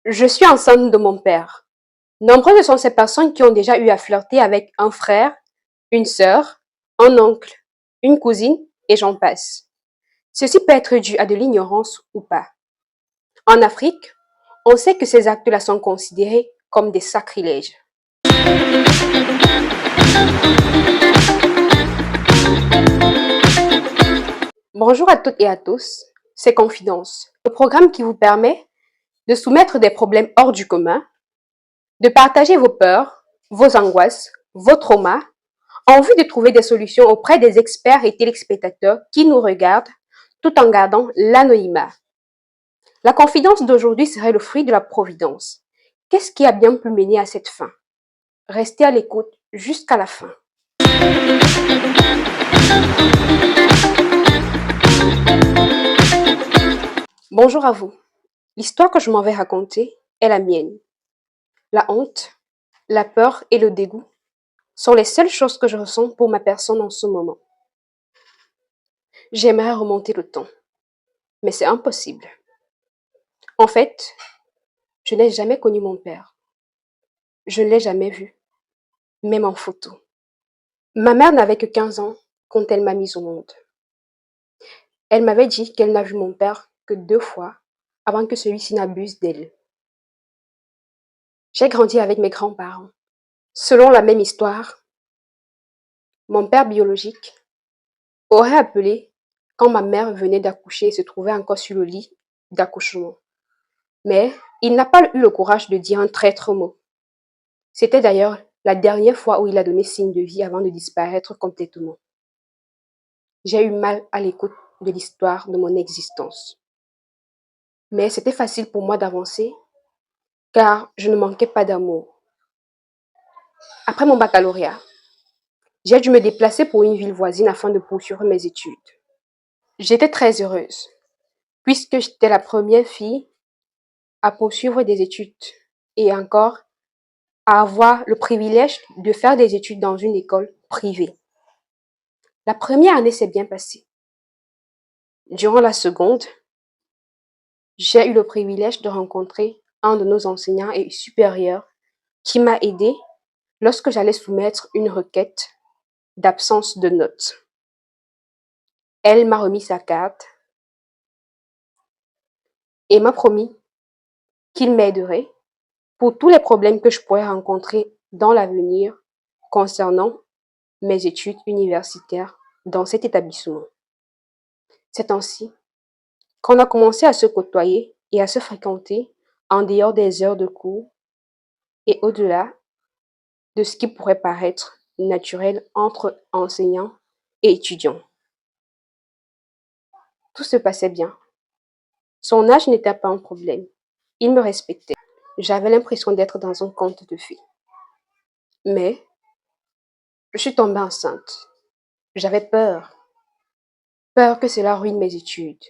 Je suis enceinte de mon père. Nombreuses sont ces personnes qui ont déjà eu à flirter avec un frère, une sœur, un oncle, une cousine, et j'en passe. Ceci peut être dû à de l'ignorance ou pas. En Afrique, on sait que ces actes-là sont considérés comme des sacrilèges. Bonjour à toutes et à tous, c'est Confidence, le programme qui vous permet de soumettre des problèmes hors du commun, de partager vos peurs, vos angoisses, vos traumas, en vue de trouver des solutions auprès des experts et téléspectateurs qui nous regardent tout en gardant l'anonymat. La confidence d'aujourd'hui serait le fruit de la providence. Qu'est-ce qui a bien pu mener à cette fin? Restez à l'écoute jusqu'à la fin. Bonjour à vous. L'histoire que je m'en vais raconter est la mienne. La honte, la peur et le dégoût sont les seules choses que je ressens pour ma personne en ce moment. J'aimerais remonter le temps, mais c'est impossible. En fait, je n'ai jamais connu mon père. Je ne l'ai jamais vu, même en photo. Ma mère n'avait que 15 ans quand elle m'a mise au monde. Elle m'avait dit qu'elle n'a vu mon père que 2 fois avant que celui-ci n'abuse d'elle. J'ai grandi avec mes grands-parents. Selon la même histoire, mon père biologique aurait appelé quand ma mère venait d'accoucher et se trouvait encore sur le lit d'accouchement. Mais il n'a pas eu le courage de dire un traître mot. C'était d'ailleurs la dernière fois où il a donné signe de vie avant de disparaître complètement. J'ai eu mal à l'écoute de l'histoire de mon existence. Mais c'était facile pour moi d'avancer car je ne manquais pas d'amour. Après mon baccalauréat, j'ai dû me déplacer pour une ville voisine afin de poursuivre mes études. J'étais très heureuse puisque j'étais la première fille à poursuivre des études et encore à avoir le privilège de faire des études dans une école privée. La première année s'est bien passée. Durant la seconde, j'ai eu le privilège de rencontrer un de nos enseignants et supérieurs qui m'a aidé lorsque j'allais soumettre une requête d'absence de notes. Elle m'a remis sa carte et m'a promis qu'il m'aiderait pour tous les problèmes que je pourrais rencontrer dans l'avenir concernant mes études universitaires dans cet établissement. C'est ainsi qu'on a commencé à se côtoyer et à se fréquenter en dehors des heures de cours et au-delà de ce qui pourrait paraître naturel entre enseignants et étudiants. Tout se passait bien. Son âge n'était pas un problème. Il me respectait. J'avais l'impression d'être dans un conte de fées. Mais je suis tombée enceinte. J'avais peur. Peur que cela ruine mes études.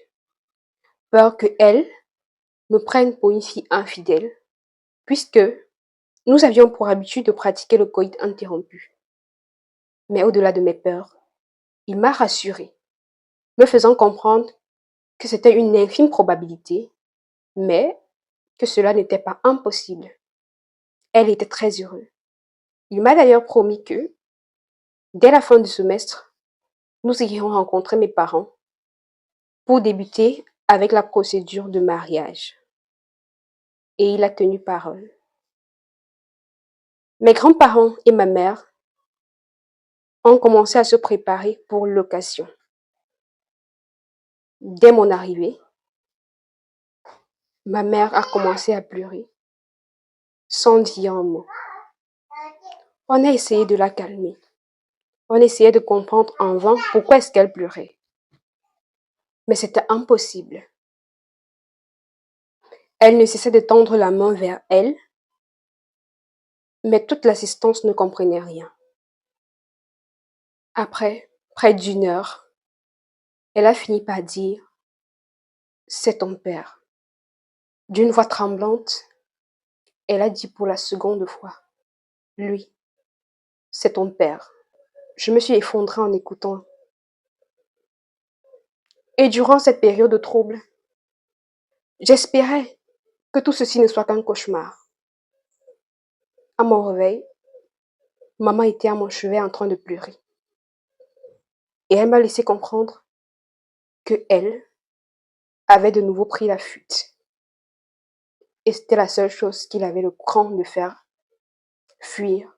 Peur que elle me prenne pour une fille infidèle, puisque nous avions pour habitude de pratiquer le coït interrompu. Mais au-delà de mes peurs, il m'a rassurée, me faisant comprendre que c'était une infime probabilité, mais que cela n'était pas impossible. Elle était très heureuse. Il m'a d'ailleurs promis que, dès la fin du semestre, nous irions rencontrer mes parents pour débuter avec la procédure de mariage. Et il a tenu parole. Mes grands-parents et ma mère ont commencé à se préparer pour l'occasion. Dès mon arrivée, ma mère a commencé à pleurer, sans dire un mot. On a essayé de la calmer. On essayait de comprendre en vain pourquoi est-ce qu'elle pleurait. Mais c'était impossible. Elle ne cessait de tendre la main vers elle, mais toute l'assistance ne comprenait rien. Après près d'une heure, elle a fini par dire: c'est ton père. D'une voix tremblante, elle a dit pour la seconde fois: lui, c'est ton père. Je me suis effondrée en écoutant. Et durant cette période de trouble, j'espérais Que tout ceci ne soit qu'un cauchemar. À mon réveil, maman était à mon chevet en train de pleurer. Et elle m'a laissé comprendre que elle avait de nouveau pris la fuite. Et c'était la seule chose qu'il avait le cran de faire, fuir.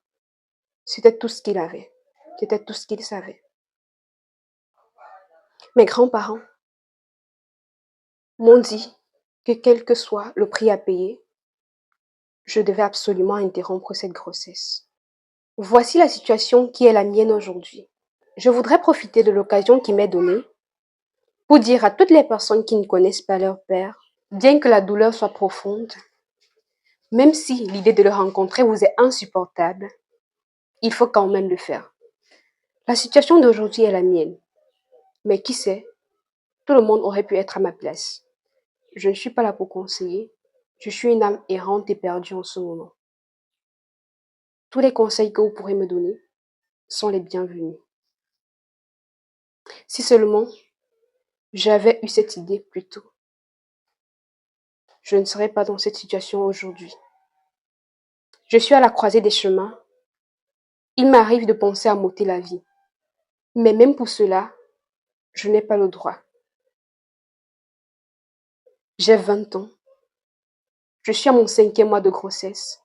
C'était tout ce qu'il avait. C'était tout ce qu'il savait. Mes grands-parents m'ont dit que quel que soit le prix à payer, je devais absolument interrompre cette grossesse. Voici la situation qui est la mienne aujourd'hui. Je voudrais profiter de l'occasion qui m'est donnée pour dire à toutes les personnes qui ne connaissent pas leur père, bien que la douleur soit profonde, même si l'idée de le rencontrer vous est insupportable, il faut quand même le faire. La situation d'aujourd'hui est la mienne, mais qui sait, tout le monde aurait pu être à ma place. Je ne suis pas là pour conseiller, je suis une âme errante et perdue en ce moment. Tous les conseils que vous pourrez me donner sont les bienvenus. Si seulement j'avais eu cette idée plus tôt, je ne serais pas dans cette situation aujourd'hui. Je suis à la croisée des chemins. Il m'arrive de penser à m'ôter la vie. Mais même pour cela, je n'ai pas le droit. J'ai 20 ans. Je suis à mon 5e mois de grossesse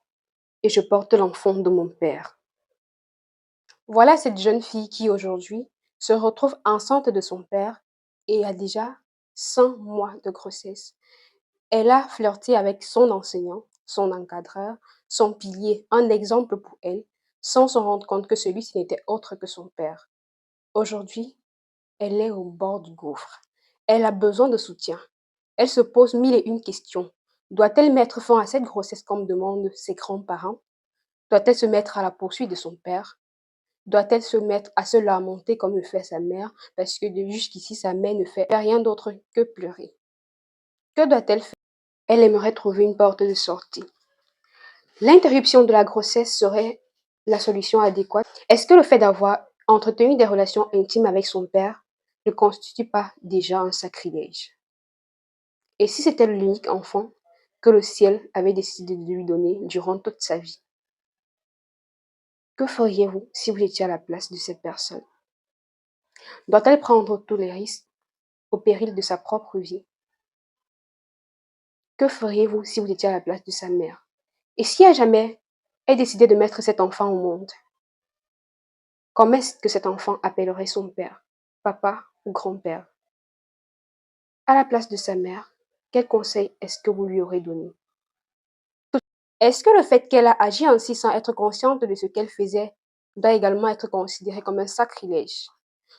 et je porte l'enfant de mon père. Voilà cette jeune fille qui aujourd'hui se retrouve enceinte de son père et a déjà 5 mois de grossesse. Elle a flirté avec son enseignant, son encadreur, son pilier, un exemple pour elle, sans se rendre compte que celui-ci n'était autre que son père. Aujourd'hui, elle est au bord du gouffre. Elle a besoin de soutien. Elle se pose mille et une questions. Doit-elle mettre fin à cette grossesse comme demandent ses grands-parents? Doit-elle se mettre à la poursuite de son père? Doit-elle se mettre à se lamenter comme le fait sa mère parce que jusqu'ici sa mère ne fait rien d'autre que pleurer? Que doit-elle faire? Elle aimerait trouver une porte de sortie. L'interruption de la grossesse serait la solution adéquate. Est-ce que le fait d'avoir entretenu des relations intimes avec son père ne constitue pas déjà un sacrilège? Et si c'était l'unique enfant que le ciel avait décidé de lui donner durant toute sa vie? Que feriez-vous si vous étiez à la place de cette personne? Doit-elle prendre tous les risques au péril de sa propre vie? Que feriez-vous si vous étiez à la place de sa mère? Et si à jamais elle décidait de mettre cet enfant au monde, comment est-ce que cet enfant appellerait son père, papa ou grand-père? À la place de sa mère, quel conseil est-ce que vous lui aurez donné? Est-ce que le fait qu'elle a agi ainsi sans être consciente de ce qu'elle faisait doit également être considéré comme un sacrilège?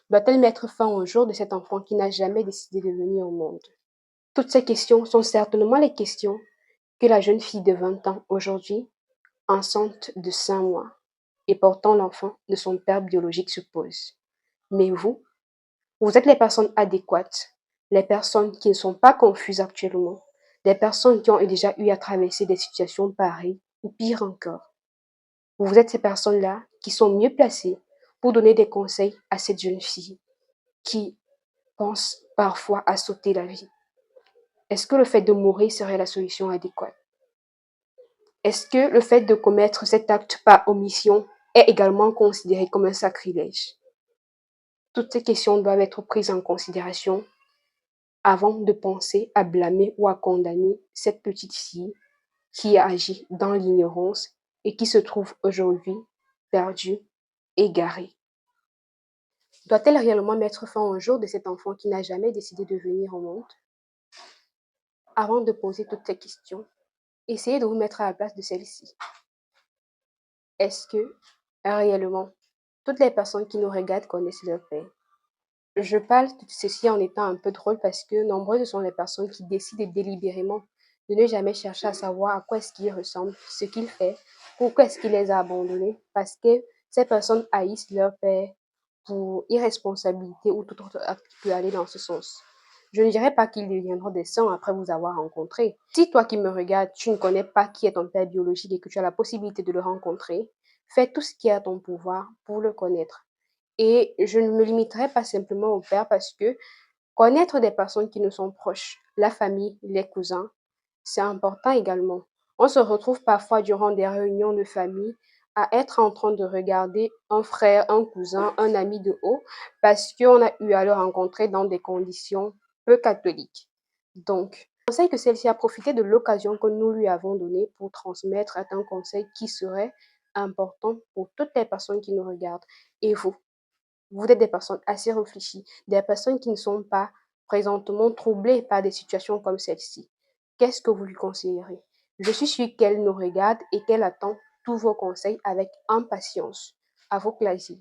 Doit-elle mettre fin au jour de cet enfant qui n'a jamais décidé de venir au monde? Toutes ces questions sont certainement les questions que la jeune fille de 20 ans aujourd'hui, enceinte de 5 mois et portant l'enfant de son père biologique se pose. Mais vous êtes les personnes adéquates, les personnes qui ne sont pas confuses actuellement, des personnes qui ont déjà eu à traverser des situations pareilles ou pire encore. Vous êtes ces personnes-là qui sont mieux placées pour donner des conseils à cette jeune fille qui pense parfois à sauter la vie. Est-ce que le fait de mourir serait la solution adéquate? Est-ce que le fait de commettre cet acte par omission est également considéré comme un sacrilège? Toutes ces questions doivent être prises en considération avant de penser à blâmer ou à condamner cette petite fille qui a agi dans l'ignorance et qui se trouve aujourd'hui perdue, égarée. Doit-elle réellement mettre fin au jour de cet enfant qui n'a jamais décidé de venir au monde? Avant de poser toutes ces questions, essayez de vous mettre à la place de celle-ci. Est-ce que réellement toutes les personnes qui nous regardent connaissent leur père? Je parle de ceci en étant un peu drôle parce que nombreuses sont les personnes qui décident délibérément de ne jamais chercher à savoir à quoi est-ce qu'il ressemble, ce qu'il fait, pourquoi est-ce qu'il les a abandonnés, parce que ces personnes haïssent leur père pour irresponsabilité ou tout autre acte qui peut aller dans ce sens. Je ne dirais pas qu'ils deviendront des saints après vous avoir rencontré. Si toi qui me regardes, tu ne connais pas qui est ton père biologique et que tu as la possibilité de le rencontrer, fais tout ce qui est à ton pouvoir pour le connaître. Et je ne me limiterai pas simplement au père parce que connaître des personnes qui nous sont proches, la famille, les cousins, C'est important également. On se retrouve parfois durant des réunions de famille à être en train de regarder un frère, un cousin, un ami de haut parce qu'on a eu à le rencontrer dans des conditions peu catholiques. Donc, je conseille que celle-ci a profité de l'occasion que nous lui avons donnée pour transmettre un conseil qui serait important pour toutes les personnes qui nous regardent. Et vous êtes des personnes assez réfléchies, des personnes qui ne sont pas présentement troublées par des situations comme celle-ci. Qu'est-ce que vous lui conseillerez? Je suis sûre qu'elle nous regarde et qu'elle attend tous vos conseils avec impatience. À vos plaisirs.